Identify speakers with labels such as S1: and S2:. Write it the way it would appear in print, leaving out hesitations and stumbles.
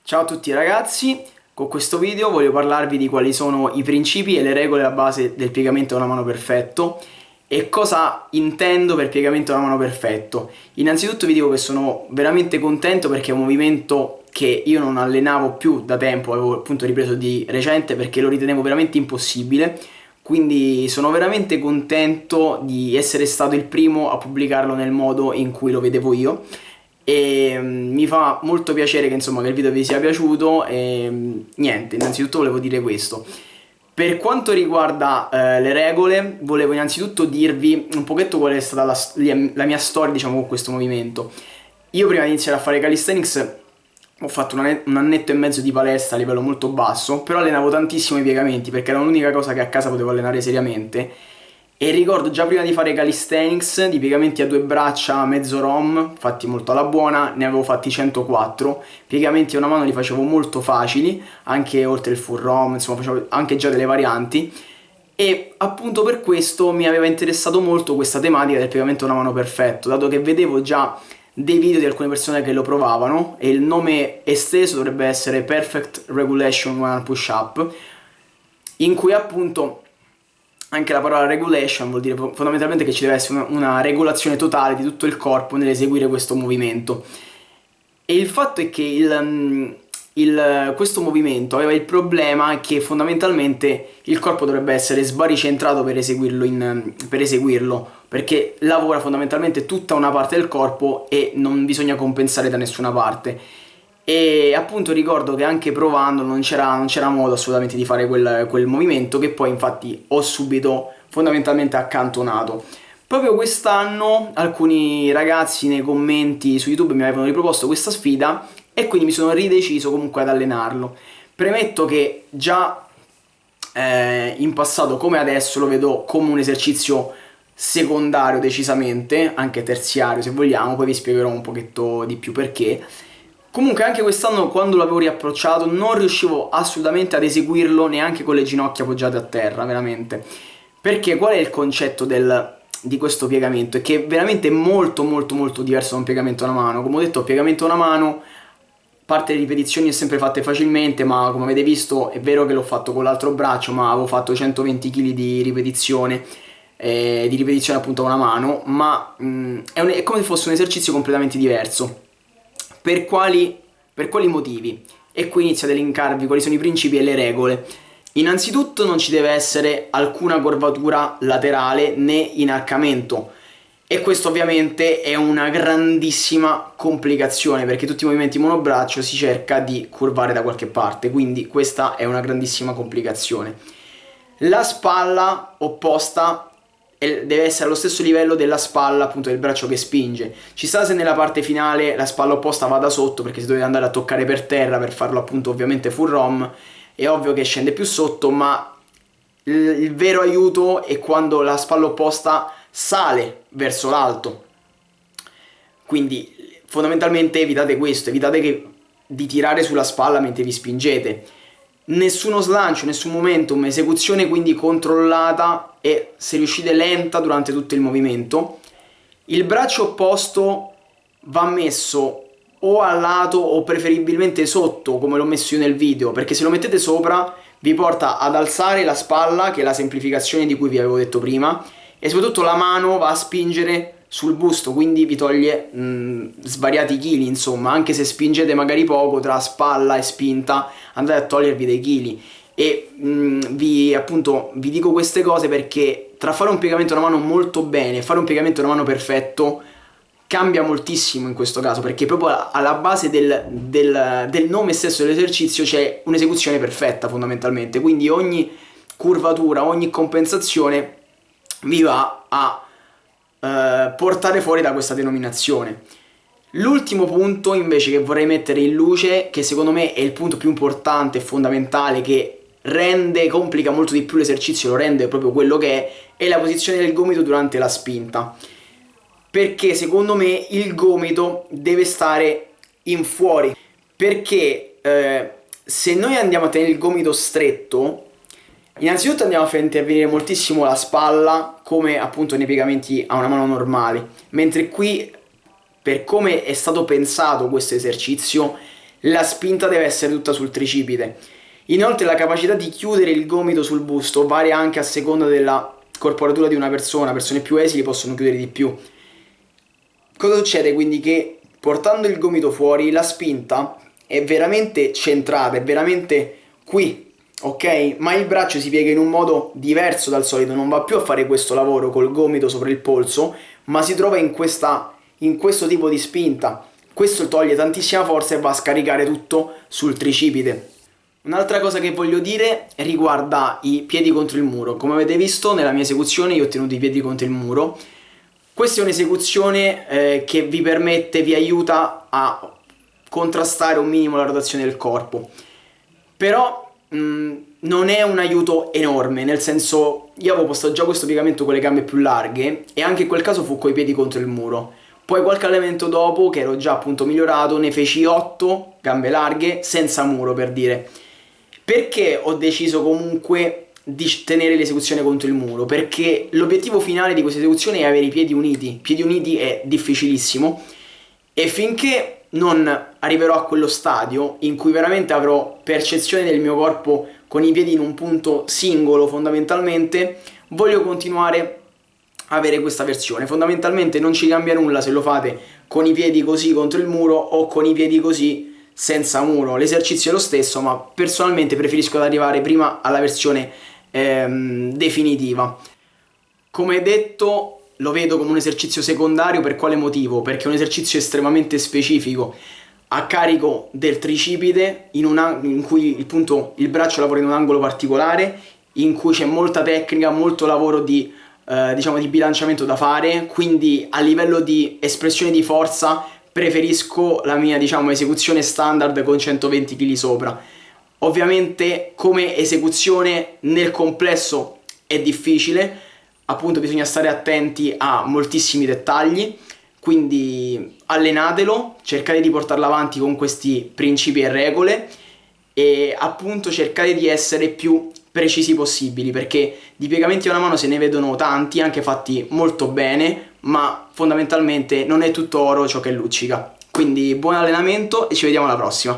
S1: Ciao a tutti ragazzi, con questo video voglio parlarvi di quali sono i principi e le regole alla base del piegamento a una mano perfetto e cosa intendo per piegamento a una mano perfetto. Innanzitutto vi dico che sono veramente contento perché è un movimento che io non allenavo più da tempo, avevo appunto ripreso di recente perché lo ritenevo veramente impossibile, quindi sono veramente contento di essere stato il primo a pubblicarlo nel modo in cui lo vedevo io e mi fa molto piacere che insomma che il video vi sia piaciuto e niente, innanzitutto volevo dire questo. Per quanto riguarda le regole, volevo innanzitutto dirvi un pochetto qual è stata la mia storia, diciamo, con questo movimento. Io prima di iniziare a fare calisthenics ho fatto un annetto e mezzo di palestra a livello molto basso, però allenavo tantissimo i piegamenti perché era l'unica cosa che a casa potevo allenare seriamente. E ricordo già prima di fare calisthenics, di piegamenti a due braccia mezzo ROM, fatti molto alla buona, ne avevo fatti 104. Piegamenti a una mano li facevo molto facili, anche oltre il full ROM, insomma facevo anche già delle varianti. E appunto per questo mi aveva interessato molto questa tematica del piegamento a una mano perfetto, dato che vedevo già dei video di alcune persone che lo provavano e il nome esteso dovrebbe essere Perfect Regulation One Push Up, in cui appunto anche la parola regulation vuol dire fondamentalmente che ci deve essere una regolazione totale di tutto il corpo nell'eseguire questo movimento. E il fatto è che questo movimento aveva il problema che fondamentalmente il corpo dovrebbe essere sbaricentrato per eseguirlo, perché lavora fondamentalmente tutta una parte del corpo e non bisogna compensare da nessuna parte. E appunto ricordo che anche provando non c'era modo assolutamente di fare quel movimento, che poi infatti ho subito fondamentalmente accantonato. Proprio quest'anno alcuni ragazzi nei commenti su YouTube mi avevano riproposto questa sfida e quindi mi sono rideciso comunque ad allenarlo. Premetto che già in passato come adesso lo vedo come un esercizio secondario decisamente, anche terziario se vogliamo, poi vi spiegherò un pochetto di più perché. Comunque anche quest'anno quando l'avevo riapprocciato non riuscivo assolutamente ad eseguirlo neanche con le ginocchia appoggiate a terra, veramente. Perché qual è il concetto di questo piegamento? È che è veramente molto molto molto diverso da un piegamento a una mano. Come ho detto, piegamento a una mano, parte le ripetizioni è sempre fatte facilmente, ma come avete visto è vero che l'ho fatto con l'altro braccio, ma avevo fatto 120 kg di ripetizione appunto a una mano, ma è come se fosse un esercizio completamente diverso. Per quali motivi? E qui inizio ad elencarvi quali sono i principi e le regole. Innanzitutto non ci deve essere alcuna curvatura laterale né inarcamento, e questo ovviamente è una grandissima complicazione perché tutti i movimenti monobraccio si cerca di curvare da qualche parte, quindi questa è una grandissima complicazione. La spalla opposta deve essere allo stesso livello della spalla appunto del braccio che spinge. Ci sta se nella parte finale la spalla opposta vada sotto, perché se dovete andare a toccare per terra per farlo appunto ovviamente full ROM è ovvio che scende più sotto, ma il vero aiuto è quando la spalla opposta sale verso l'alto. Quindi fondamentalmente evitate questo, evitate di tirare sulla spalla mentre vi spingete. Nessuno slancio, nessun momentum, esecuzione quindi controllata e se riuscite lenta durante tutto il movimento. Il braccio opposto va messo o a lato o preferibilmente sotto, come l'ho messo io nel video, perché se lo mettete sopra vi porta ad alzare la spalla, che è la semplificazione di cui vi avevo detto prima, e soprattutto la mano va a spingere sul busto, quindi vi toglie svariati chili, insomma, anche se spingete magari poco tra spalla e spinta andate a togliervi dei chili. E vi dico queste cose perché tra fare un piegamento a una mano molto bene e fare un piegamento a una mano perfetto cambia moltissimo in questo caso, perché proprio alla base del nome stesso dell'esercizio c'è un'esecuzione perfetta fondamentalmente, quindi ogni curvatura, ogni compensazione vi va a portare fuori da questa denominazione. L'ultimo punto invece che vorrei mettere in luce, che secondo me è il punto più importante e fondamentale, che complica molto di più l'esercizio, lo rende proprio quello che è la posizione del gomito durante la spinta, perché secondo me il gomito deve stare in fuori, perché se noi andiamo a tenere il gomito stretto, innanzitutto andiamo a far intervenire moltissimo la spalla, come appunto nei piegamenti a una mano normale, mentre qui, per come è stato pensato questo esercizio, la spinta deve essere tutta sul tricipite. Inoltre la capacità di chiudere il gomito sul busto varia anche a seconda della corporatura di una persona, persone più esili possono chiudere di più. Cosa succede quindi? Che portando il gomito fuori la spinta è veramente centrata, è veramente qui, ok? Ma il braccio si piega in un modo diverso dal solito, non va più a fare questo lavoro col gomito sopra il polso, ma si trova in questo tipo di spinta. Questo toglie tantissima forza e va a scaricare tutto sul tricipite. Un'altra cosa che voglio dire riguarda i piedi contro il muro. Come avete visto nella mia esecuzione io ho tenuto i piedi contro il muro. Questa è un'esecuzione che vi permette, vi aiuta a contrastare un minimo la rotazione del corpo. Però non è un aiuto enorme, nel senso io avevo postato già questo piegamento con le gambe più larghe e anche in quel caso fu coi piedi contro il muro. Poi qualche allenamento dopo, che ero già appunto migliorato, ne feci 8 gambe larghe senza muro, per dire. Perché ho deciso comunque di tenere l'esecuzione contro il muro? Perché l'obiettivo finale di questa esecuzione è avere i piedi uniti. Piedi uniti è difficilissimo e finché non arriverò a quello stadio in cui veramente avrò percezione del mio corpo con i piedi in un punto singolo fondamentalmente, voglio continuare a avere questa versione. Fondamentalmente non ci cambia nulla se lo fate con i piedi così contro il muro o con i piedi così senza muro, l'esercizio è lo stesso, ma personalmente preferisco arrivare prima alla versione definitiva. Come detto, lo vedo come un esercizio secondario. Per quale motivo? Perché è un esercizio estremamente specifico a carico del tricipite in cui il braccio lavora in un angolo particolare, in cui c'è molta tecnica, molto lavoro di bilanciamento da fare, quindi a livello di espressione di forza preferisco la mia esecuzione standard con 120 kg sopra. Ovviamente come esecuzione nel complesso è difficile, appunto bisogna stare attenti a moltissimi dettagli, quindi allenatelo, cercate di portarlo avanti con questi principi e regole e appunto cercate di essere più precisi possibili, perché di piegamenti a una mano se ne vedono tanti, anche fatti molto bene, ma fondamentalmente non è tutto oro ciò che luccica. Quindi buon allenamento e ci vediamo alla prossima.